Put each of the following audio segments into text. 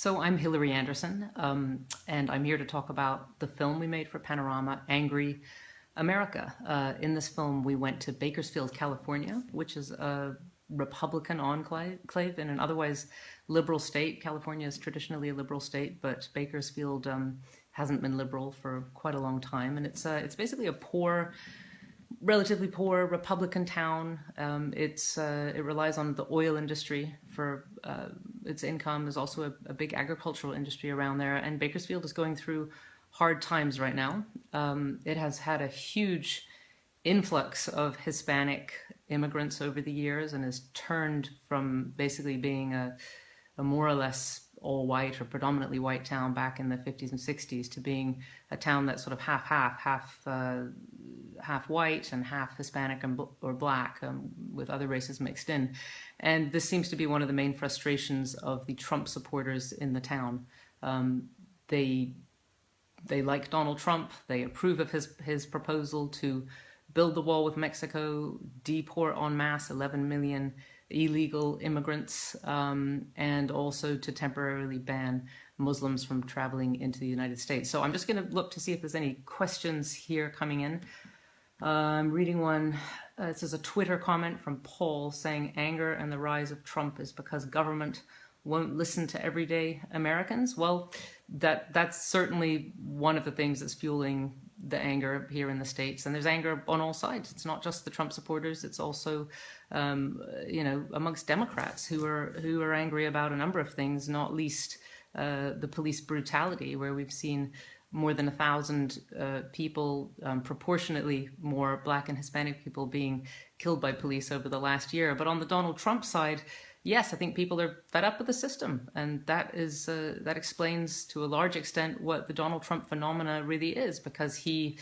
So I'm Hilary Andersson, and I'm here to talk about the film we made for Panorama, Angry America. In this film, we went to Bakersfield, California, which is a Republican enclave in an otherwise liberal state. California is traditionally a liberal state, but Bakersfield hasn't been liberal for quite a long time, and it's basically a relatively poor Republican town. It relies on the oil industry for its income. There's also a big agricultural industry around there, and Bakersfield is going through hard times right now. It has had a huge influx of Hispanic immigrants over the years and has turned from basically being a more or less all white or predominantly white town back in the 50s and 60s to being a town that's sort of half white and half Hispanic or black, with other races mixed in. And this seems to be one of the main frustrations of the Trump supporters in the town. They like Donald Trump. They approve of his proposal to build the wall with Mexico, deport en masse 11 million illegal immigrants, and also to temporarily ban Muslims from traveling into the United States. So I'm just going to look to see if there's any questions here coming in. I'm reading one. This is a Twitter comment from Paul saying anger and the rise of Trump is because government won't listen to everyday Americans. Well, that's certainly one of the things that's fueling the anger here in the States, and there's anger on all sides. It's not just the Trump supporters; it's also, amongst Democrats who are angry about a number of things, not least the police brutality, where we've seen more than 1,000 people, proportionately more Black and Hispanic people, being killed by police over the last year. But on the Donald Trump side, yes, I think people are fed up with the system, and that explains to a large extent what the Donald Trump phenomena really is, because he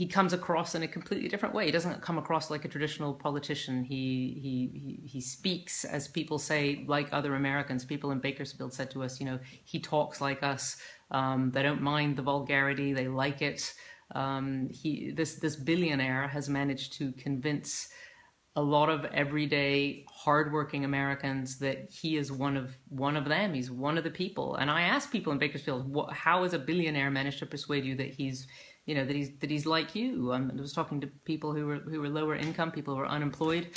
comes across in a completely different way. He doesn't come across like a traditional politician. He speaks, as people say, like other Americans. People in Bakersfield said to us, he talks like us. They don't mind the vulgarity. They like it. This billionaire has managed to convince a lot of everyday, hardworking Americans that he is one of them. He's one of the people. And I asked people in Bakersfield, how has a billionaire managed to persuade you that he's like you? I was talking to people who were lower income, people who were unemployed,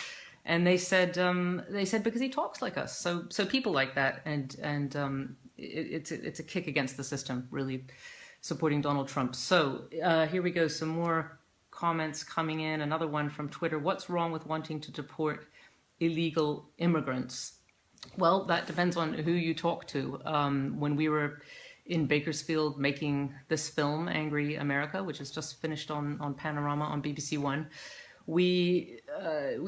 and they said because he talks like us. So people like that, and it's a kick against the system, really, supporting Donald Trump. So here we go. Some more comments coming in. Another one from Twitter. What's wrong with wanting to deport illegal immigrants? Well, that depends on who you talk to. When we were in Bakersfield making this film, Angry America, which is just finished on Panorama on BBC One, we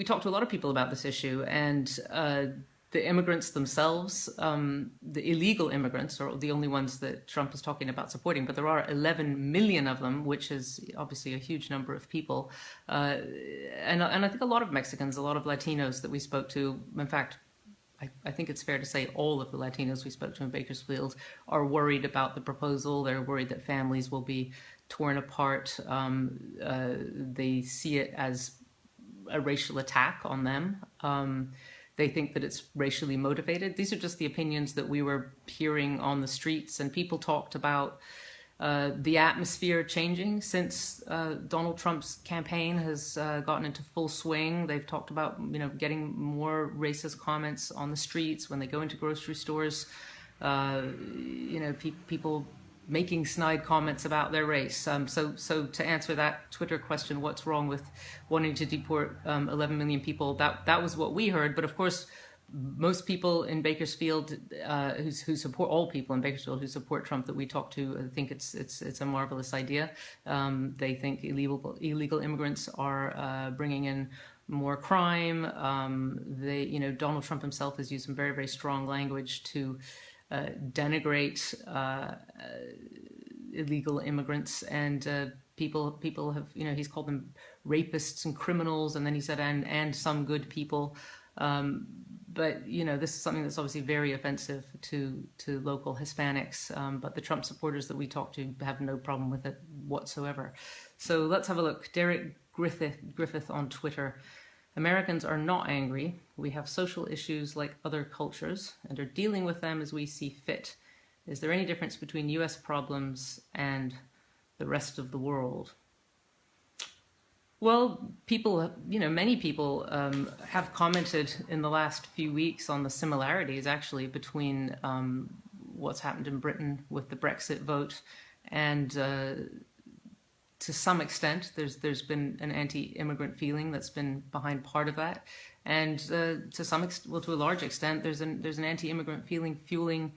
talked to a lot of people about this issue, and the immigrants themselves, the illegal immigrants, are the only ones that Trump is talking about supporting, but there are 11 million of them, which is obviously a huge number of people. And I think a lot of Mexicans, a lot of Latinos that we spoke to, in fact, I think it's fair to say all of the Latinos we spoke to in Bakersfield are worried about the proposal. They're worried that families will be torn apart. They see it as a racial attack on them. They think that it's racially motivated. These are just the opinions that we were hearing on the streets, and people talked about the atmosphere changing since Donald Trump's campaign has gotten into full swing. They've talked about getting more racist comments on the streets when they go into grocery stores. People making snide comments about their race. So to answer that Twitter question, what's wrong with wanting to deport 11 million people? That was what we heard. But of course, most people in Bakersfield who support, all people in Bakersfield who support Trump that we talked to, think it's a marvelous idea. They think illegal immigrants are bringing in more crime. Donald Trump himself has used some very, very strong language to denigrate illegal immigrants, and people have, he's called them rapists and criminals, and then he said and some good people. But this is something that's obviously very offensive to local Hispanics. But the Trump supporters that we talked to have no problem with it whatsoever. So let's have a look. Derek Griffith on Twitter Americans are not angry. We have social issues like other cultures and are dealing with them as we see fit. Is there any difference between US problems and the rest of the world? Well, people, many people have commented in the last few weeks on the similarities actually between what's happened in Britain with the Brexit vote, and to some extent there's been an anti-immigrant feeling that's been behind part of that, and to a large extent there's an anti-immigrant feeling fueling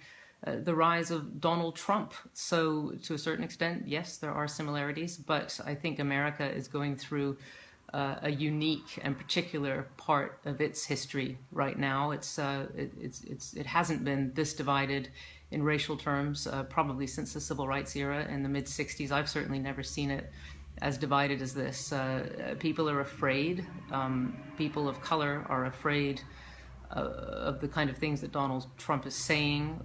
the rise of Donald Trump. So to a certain extent, yes, there are similarities, but I think America is going through a unique and particular part of its history right now. It hasn't been this divided in racial terms probably since the Civil Rights era in the mid-'60s. I've certainly never seen it as divided as this. People are afraid. People of color are afraid of the kind of things that Donald Trump is saying.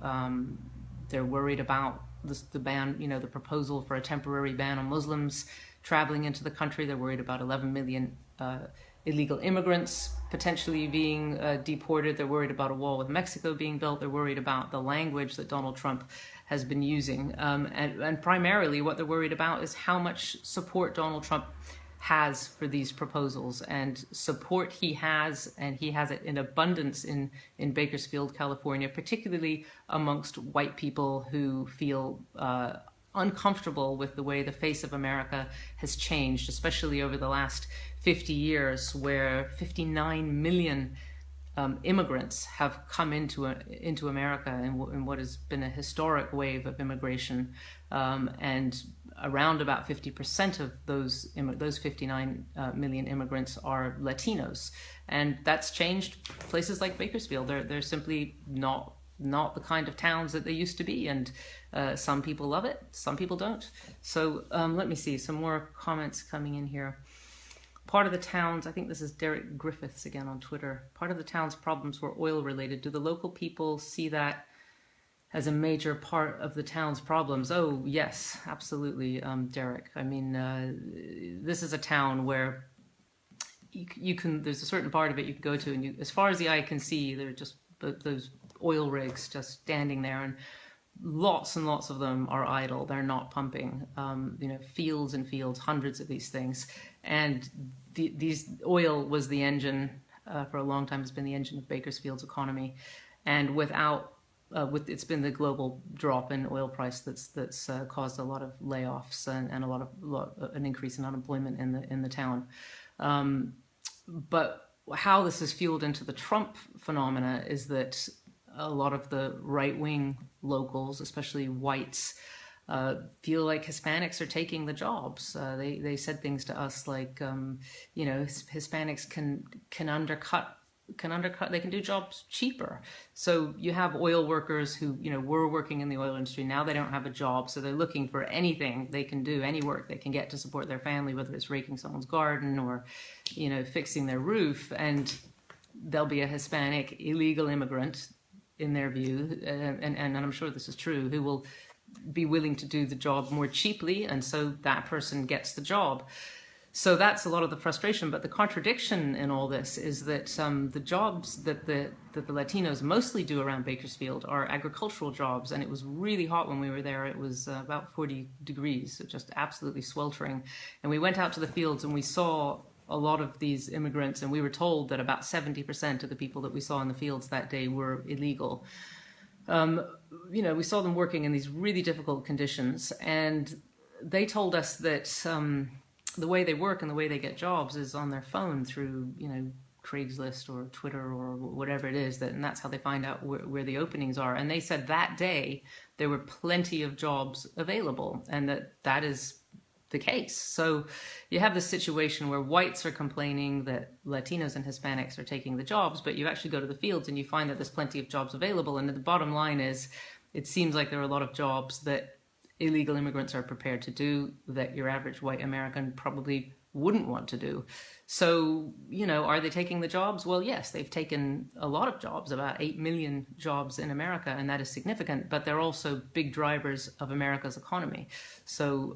They're worried about the ban, the proposal for a temporary ban on Muslims traveling into the country. They're worried about 11 million illegal immigrants potentially being deported. They're worried about a wall with Mexico being built. They're worried about the language that Donald Trump has been using. And primarily what they're worried about is how much support Donald Trump has for these proposals, and support he has, and he has it in abundance in Bakersfield, California, particularly amongst white people who feel uncomfortable with the way the face of America has changed, especially over the last 50 years, where 59 million immigrants have come into America in what has been a historic wave of immigration, and around about 50% of those 59 million immigrants are Latinos, and that's changed places like Bakersfield. They're simply not the kind of towns that they used to be, and some people love it, some people don't. So let me see some more comments coming in here. Part of the town's, I think this is Derek Griffiths again on Twitter, part of the town's problems were oil related. Do the local people see that as a major part of the town's problems? Oh, yes, absolutely, Derek. I mean, this is a town where you can, there's a certain part of it you can go to, and as far as the eye can see, there are just those oil rigs just standing there, and lots and lots of them are idle. They're not pumping, fields and fields, hundreds of these things. And these oil was the engine, for a long time has been the engine of Bakersfield's economy. And it's been the global drop in oil price that's caused a lot of layoffs and an increase in unemployment in the town. But how this is fueled into the Trump phenomena is that a lot of the right-wing locals, especially whites, feel like Hispanics are taking the jobs. They said things to us like, Hispanics can undercut. They can do jobs cheaper. So you have oil workers who were working in the oil industry. Now they don't have a job, so they're looking for anything they can do, any work they can get to support their family, whether it's raking someone's garden or fixing their roof. And there'll be a Hispanic illegal immigrant, in their view, and I'm sure this is true, who will be willing to do the job more cheaply, and so that person gets the job. So that's a lot of the frustration. But the contradiction in all this is that the jobs that the Latinos mostly do around Bakersfield are agricultural jobs, and it was really hot when we were there. It was about 40 degrees, so just absolutely sweltering. And we went out to the fields and we saw a lot of these immigrants, and we were told that about 70% of the people that we saw in the fields that day were illegal. We saw them working in these really difficult conditions, and they told us that the way they work and the way they get jobs is on their phone through, Craigslist or Twitter or whatever it is, and that's how they find out where the openings are. And they said that day there were plenty of jobs available, and that is the case. So you have this situation where whites are complaining that Latinos and Hispanics are taking the jobs, but you actually go to the fields and you find that there's plenty of jobs available. And the bottom line is, it seems like there are a lot of jobs that illegal immigrants are prepared to do that your average white American probably wouldn't want to do. So, are they taking the jobs? Well, yes, they've taken a lot of jobs, about 8 million jobs in America, and that is significant, but they're also big drivers of America's economy. So,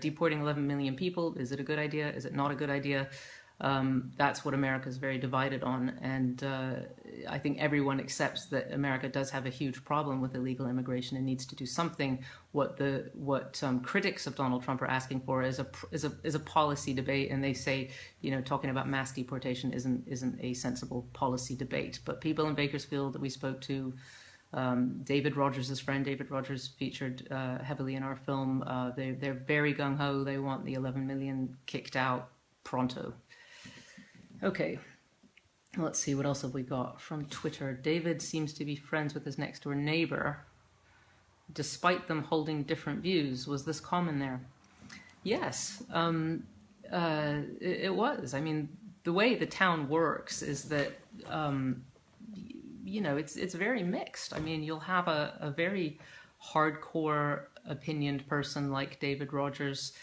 deporting 11 million people, is it a good idea? Is it not a good idea? That's what America is very divided on, and I think everyone accepts that America does have a huge problem with illegal immigration and needs to do something. What critics of Donald Trump are asking for is a policy debate, and they say, talking about mass deportation isn't a sensible policy debate. But people in Bakersfield that we spoke to, David Rogers' friend, David Rogers, featured heavily in our film. They're very gung-ho. They want the 11 million kicked out pronto. Okay, let's see, what else have we got from Twitter? David seems to be friends with his next door neighbor, despite them holding different views. Was this common there? Yes, it was. I mean, the way the town works is that, it's very mixed. I mean, you'll have a very hardcore opinioned person like David Rogers,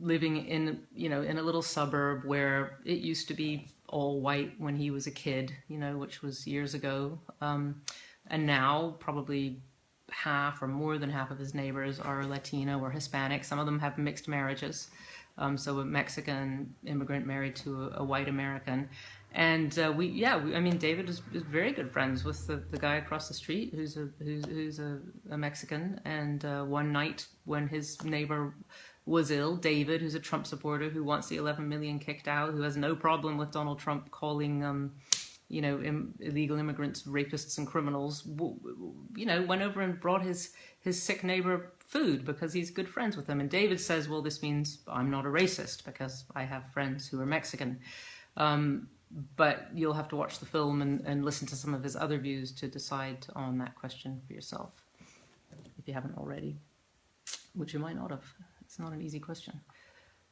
living in a little suburb where it used to be all white when he was a kid, which was years ago. And now probably half or more than half of his neighbors are Latino or Hispanic. Some of them have mixed marriages. So a Mexican immigrant married to a white American. And David is very good friends with the guy across the street who's a Mexican. And one night when his neighbor was ill, David, who's a Trump supporter who wants the 11 million kicked out, who has no problem with Donald Trump calling illegal immigrants rapists and criminals, went over and brought his sick neighbor food because he's good friends with him. And David says, well, this means I'm not a racist because I have friends who are Mexican. But you'll have to watch the film and listen to some of his other views to decide on that question for yourself, if you haven't already, which you might not have. It's not an easy question.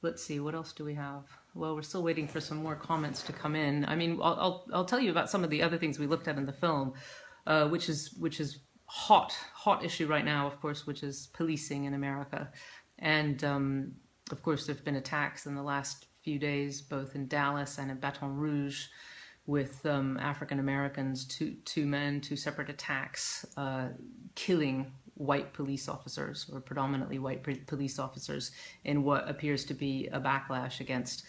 Let's see, what else do we have? Well, we're still waiting for some more comments to come in. I mean, I'll tell you about some of the other things we looked at in the film, which is hot issue right now, of course, which is policing in America. And of course, there've been attacks in the last few days, both in Dallas and in Baton Rouge, with African-Americans, two separate attacks, killing white police officers, or predominantly white police officers, in what appears to be a backlash against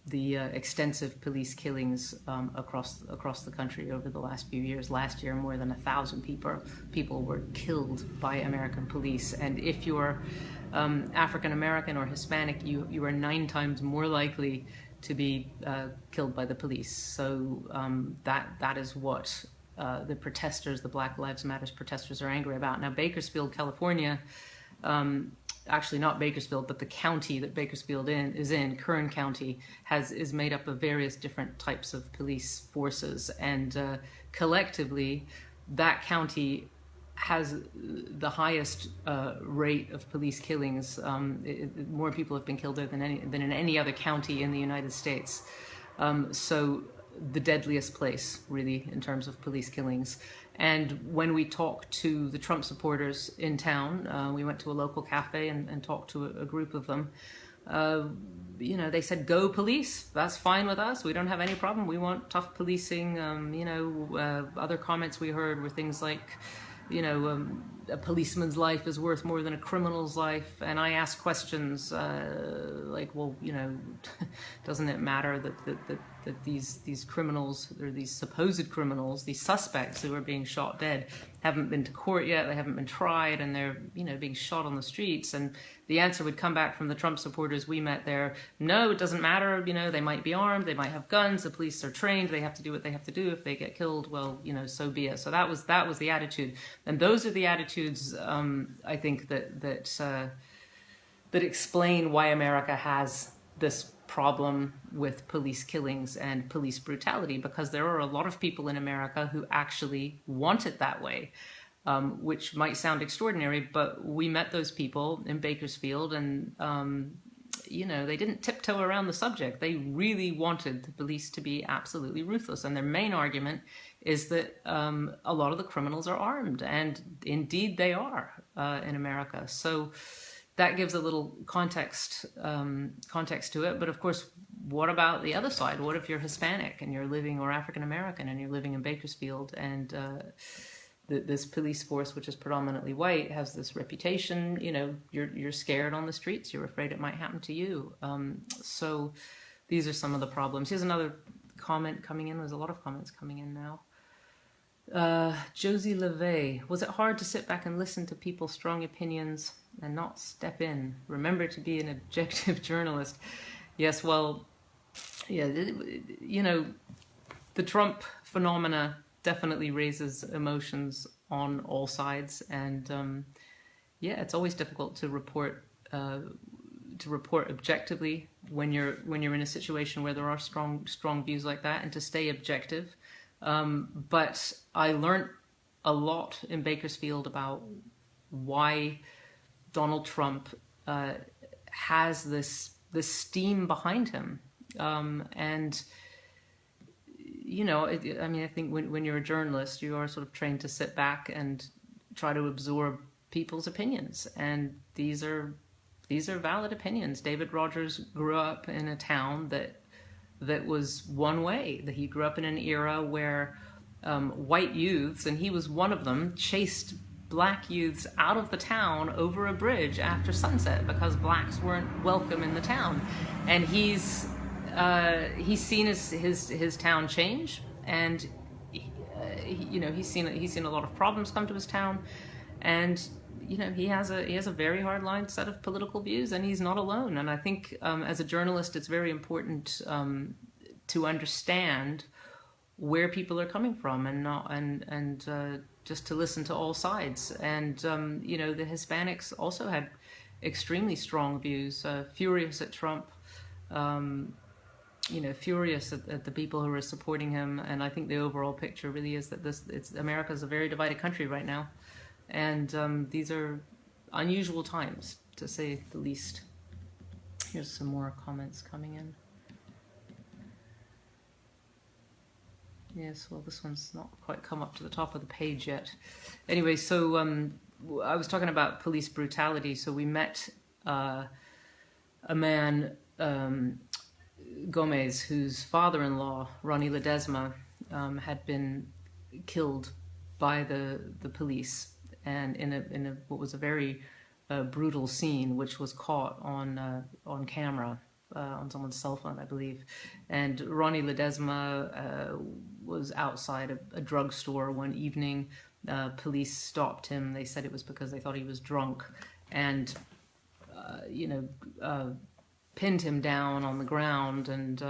the extensive police killings across the country over the last few years. Last year, more than 1,000 people were killed by American police, and if you're African American or Hispanic, you are 9 times more likely to be killed by the police. So that is what the protesters, the Black Lives Matter protesters, are angry about. Now, Bakersfield, California, actually not Bakersfield, but the county that Bakersfield is in, Kern County, is made up of various different types of police forces, and collectively, that county has the highest rate of police killings. More people have been killed there than in any other county in the United States. So the deadliest place, really, in terms of police killings. And when we talked to the Trump supporters in town, we went to a local cafe and talked to a group of them. They said, go police, that's fine with us. We don't have any problem. We want tough policing. Other comments we heard were things like, a policeman's life is worth more than a criminal's life. And I asked questions like, well, doesn't it matter that these criminals, or these supposed criminals, these suspects who are being shot dead, haven't been to court yet, they haven't been tried, and they're, being shot on the streets? And the answer would come back from the Trump supporters we met there: no, it doesn't matter, they might be armed, they might have guns, the police are trained, they have to do what they have to do. If they get killed, well, so be it. So that was the attitude. And those are the attitudes, I think, that explain why America has this problem with police killings and police brutality, because there are a lot of people in America who actually want it that way, which might sound extraordinary, but we met those people in Bakersfield, and they didn't tiptoe around the subject. They really wanted the police to be absolutely ruthless, and their main argument is that a lot of the criminals are armed, and indeed they are in America. So that gives a little context to it. But of course, what about the other side? What if you're Hispanic and you're living, or African American, and you're living in Bakersfield, and this police force, which is predominantly white, has this reputation? You're scared on the streets. You're afraid it might happen to you. So these are some of the problems. Here's another comment coming in. There's a lot of comments coming in now. Josie LeVay, was it hard to sit back and listen to people's strong opinions and not step in? Remember to be an objective journalist. Yes, well, yeah, you know, the Trump phenomena definitely raises emotions on all sides, and yeah, it's always difficult to report objectively when you're in a situation where there are strong views like that, and to stay objective. But I learned a lot in Bakersfield about why Donald Trump has this steam behind him, and you know, I mean, I think when you're a journalist, you are sort of trained to sit back and try to absorb people's opinions, and these are valid opinions. David Rogers grew up in a town that was one way. That he grew up in an era where white youths, and he was one of them, chased black youths out of the town over a bridge after sunset because blacks weren't welcome in the town. And he's seen his town change, and you know, he's seen a lot of problems come to his town, and you know, he has a very hard-line set of political views, and he's not alone. And I think as a journalist, it's very important to understand where people are coming from, and just to listen to all sides. And you know, the Hispanics also had extremely strong views, furious at Trump, you know, furious at the people who are supporting him. And I think the overall picture really is that America's a very divided country right now. And these are unusual times, to say the least. Here's some more comments coming in. Yes, well, this one's not quite come up to the top of the page yet. Anyway, so I was talking about police brutality. So we met a man, Gomez, whose father-in-law, Ronnie Ledesma, had been killed by the police, and in a what was a very brutal scene, which was caught on camera, on someone's cell phone, I believe. And Ronnie Ledesma was outside a drugstore one evening. Police stopped him. They said it was because they thought he was drunk, and you know, pinned him down on the ground, and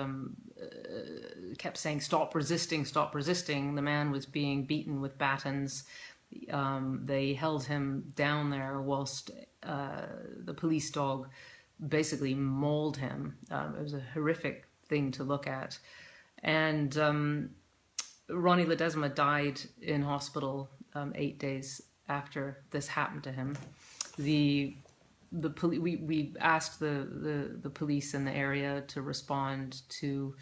kept saying, "Stop resisting, stop resisting." The man was being beaten with batons. They held him down there whilst the police dog basically mauled him. It was a horrific thing to look at. And Ronnie Ledesma died in hospital 8 days after this happened to him. We asked the police in the area to respond to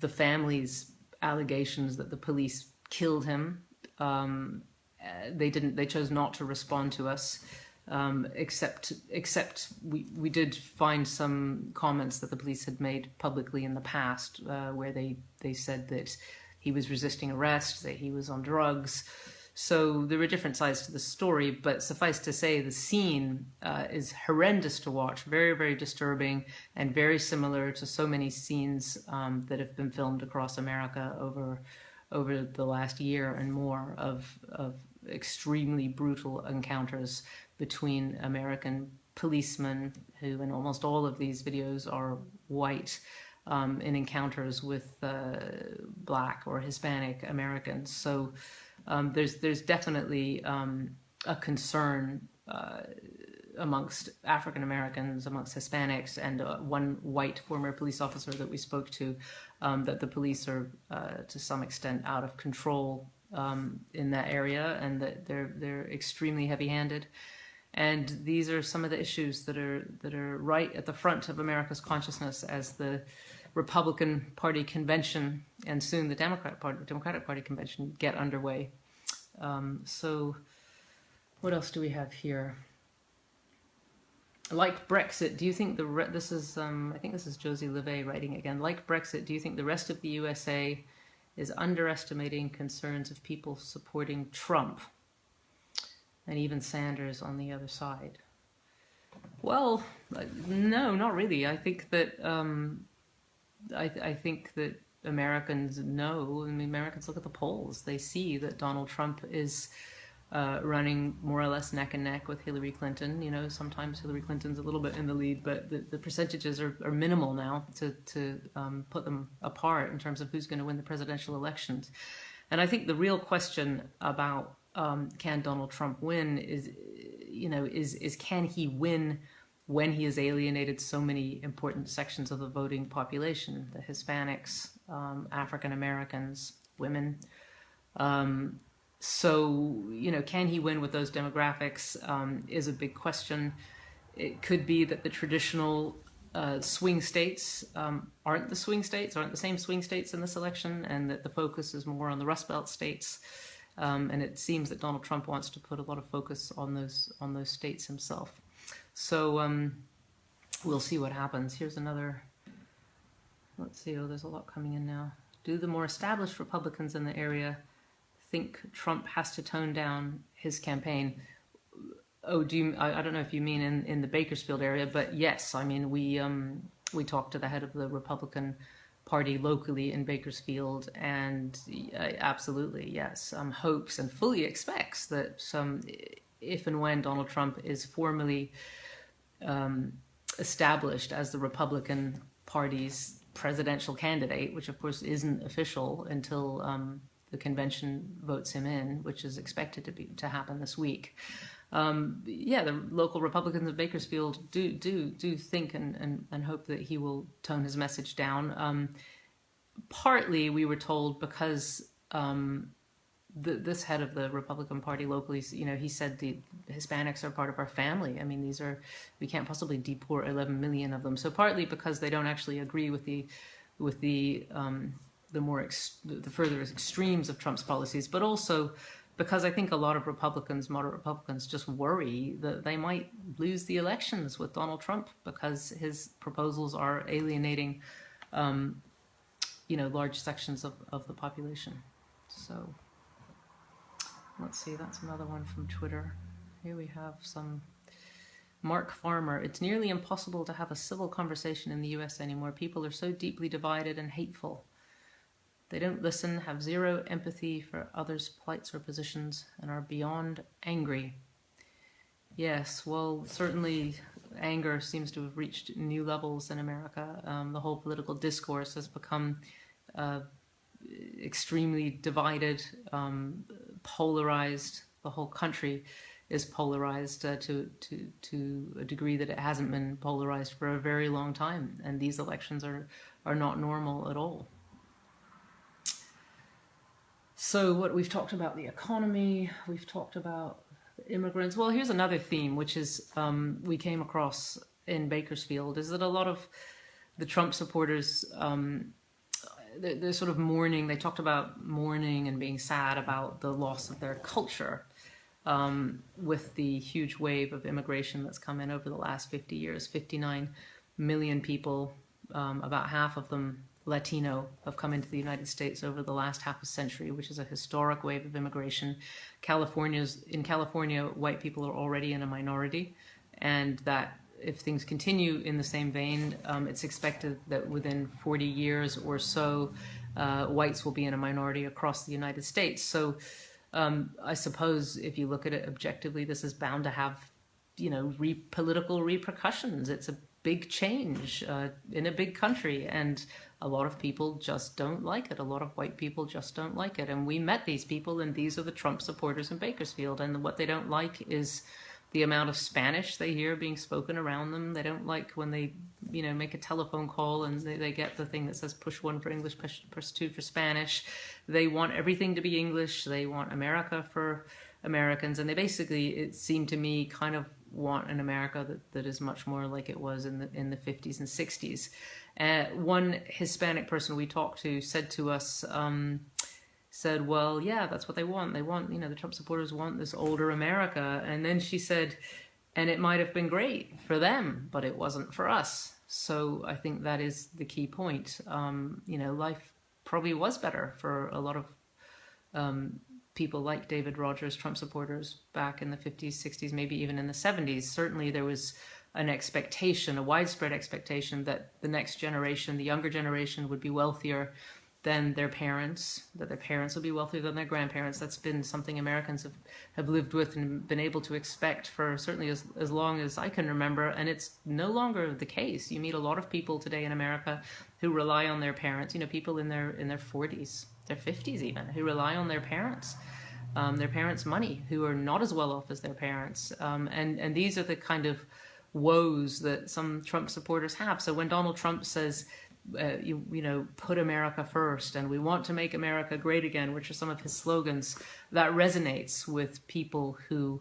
the family's allegations that the police killed him. They didn't. They chose not to respond to us, except we did find some comments that the police had made publicly in the past, where they said that he was resisting arrest, that he was on drugs. So there were different sides to the story, but suffice to say, the scene is horrendous to watch, very, very disturbing, and very similar to so many scenes that have been filmed across America over the last year and more of extremely brutal encounters between American policemen, who in almost all of these videos are white, in encounters with Black or Hispanic Americans. So there's definitely a concern amongst African Americans, amongst Hispanics, and one white former police officer that we spoke to, that the police are to some extent out of control in that area, and that they're extremely heavy-handed. And these are some of the issues that are right at the front of America's consciousness as the Republican Party convention and soon the Democratic Party convention get underway. So what else do we have here? Like Brexit, do you think this is I think this is Josie LeVay writing again. Like Brexit, do you think the rest of the USA is underestimating concerns of people supporting Trump and even Sanders on the other side? Well, no, not really. I think that I think that Americans know. I mean, Americans look at the polls; they see that Donald Trump is running more or less neck and neck with Hillary Clinton. You know, sometimes Hillary Clinton's a little bit in the lead, but the percentages are minimal now to put them apart in terms of who's going to win the presidential elections. And I think the real question about can Donald Trump win is, is can he win when he has alienated so many important sections of the voting population, the Hispanics, African-Americans, women. So, can he win with those demographics is a big question. It could be that the traditional swing states aren't the same swing states in this election, and that the focus is more on the Rust Belt states. And it seems that Donald Trump wants to put a lot of focus on those states himself. So we'll see what happens. Here's another. Let's see. Oh, there's a lot coming in now. Do the more established Republicans in the area think Trump has to tone down his campaign? Oh, I don't know if you mean in the Bakersfield area, but yes. I mean, we talked to the head of the Republican Party locally in Bakersfield, and absolutely, yes, hopes and fully expects that if and when Donald Trump is formally established as the Republican Party's presidential candidate, which of course isn't official until the convention votes him in, which is expected to happen this week. The local Republicans of Bakersfield do think and hope that he will tone his message down. Partly, we were told, because this head of the Republican Party locally, he said the Hispanics are part of our family. I mean, we can't possibly deport 11 million of them. So partly because they don't actually agree with the further extremes of Trump's policies, but also because I think a lot of moderate Republicans, just worry that they might lose the elections with Donald Trump because his proposals are alienating, large sections of the population. So let's see, that's another one from Twitter. Here we have some. Mark Farmer, it's nearly impossible to have a civil conversation in the US anymore. People are so deeply divided and hateful. They don't listen, have zero empathy for others' plights or positions, and are beyond angry. Yes, well, certainly anger seems to have reached new levels in America. The whole political discourse has become extremely divided, polarized. The whole country is polarized to a degree that it hasn't been polarized for a very long time, and these elections are not normal at all. So what we've talked about the economy, we've talked about immigrants. Well, here's another theme, which is we came across in Bakersfield, is that a lot of the Trump supporters, they're sort of mourning. They talked about mourning and being sad about the loss of their culture with the huge wave of immigration that's come in over the last 50 years. 59 million people, about half of them Latino, have come into the United States over the last half a century, which is a historic wave of immigration. In California, white people are already in a minority, and that if things continue in the same vein, it's expected that within 40 years or so, whites will be in a minority across the United States. So I suppose if you look at it objectively, this is bound to have, political repercussions. It's a big change in a big country, and a lot of people just don't like it. A lot of white people just don't like it. And we met these people, and these are the Trump supporters in Bakersfield. And what they don't like is the amount of Spanish they hear being spoken around them. They don't like when they, make a telephone call and they get the thing that says push 1 for English, push 2 for Spanish. They want everything to be English. They want America for Americans. And they basically, it seemed to me, kind of want an America that is much more like it was in the 50s and 60s. One Hispanic person we talked to said to us, well, yeah, that's what they want. They want, the Trump supporters want this older America. And then she said, and it might have been great for them, but it wasn't for us. So I think that is the key point. Life probably was better for a lot of people like David Rogers, Trump supporters back in the 50s, 60s, maybe even in the 70s. Certainly there was an expectation, a widespread expectation that the next generation, the younger generation, would be wealthier than their parents, that their parents would be wealthier than their grandparents. That's been something Americans have lived with and been able to expect for certainly as long as I can remember, and it's no longer the case. You meet a lot of people today in America who rely on their parents, people in their 40s, their 50s even, who rely on their parents' money, who are not as well off as their parents. And these are the kind of woes that some Trump supporters have. So when Donald Trump says, put America first, and we want to make America great again, which are some of his slogans, that resonates with people who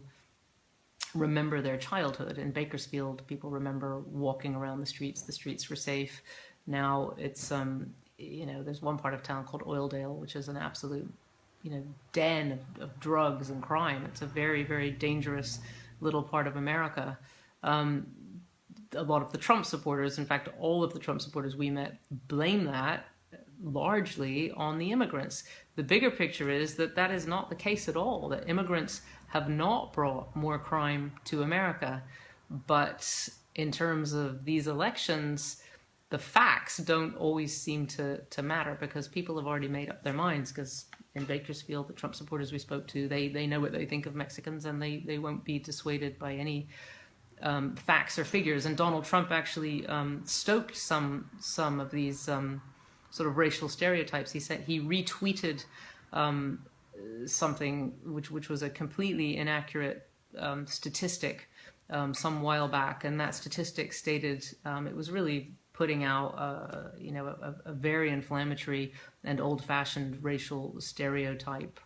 remember their childhood. In Bakersfield, people remember walking around the streets were safe. Now it's, there's one part of town called Oildale, which is an absolute, den of drugs and crime. It's a very, very dangerous little part of America. A lot of the Trump supporters, in fact, all of the Trump supporters we met, blame that largely on the immigrants. The bigger picture is that that is not the case at all, that immigrants have not brought more crime to America. But in terms of these elections, the facts don't always seem to matter, because people have already made up their minds. Because in Bakersfield, the Trump supporters we spoke to, they know what they think of Mexicans, and they won't be dissuaded by any facts or figures. And Donald Trump actually stoked some of these sort of racial stereotypes. He said he retweeted something which was a completely inaccurate statistic some while back, and that statistic stated it was really putting out a very inflammatory and old-fashioned racial stereotype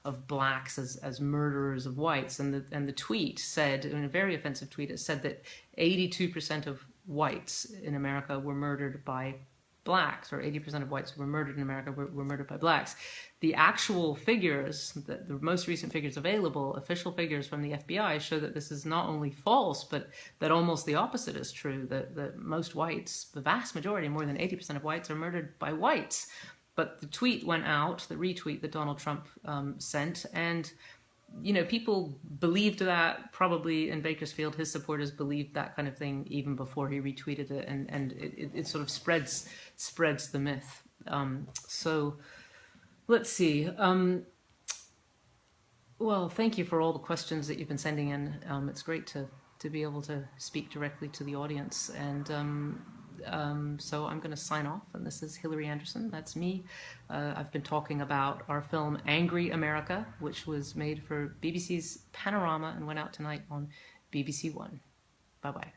of blacks as murderers of whites. And the tweet said, in a very offensive tweet, it said that 82% of whites in America were murdered by blacks, or 80% of whites who were murdered in America were murdered by blacks. The actual figures, the most recent figures available, official figures from the FBI, show that this is not only false, but that almost the opposite is true, that most whites, the vast majority, more than 80% of whites, are murdered by whites. But the tweet went out, the retweet that Donald Trump sent, and people believed that. Probably in Bakersfield, his supporters believed that kind of thing even before he retweeted it, and it sort of spreads the myth. So let's see. Well, thank you for all the questions that you've been sending in. It's great to be able to speak directly to the audience. And so I'm going to sign off, and this is Hilary Andersson. That's me. I've been talking about our film Angry America, which was made for BBC's Panorama and went out tonight on BBC One. Bye-bye.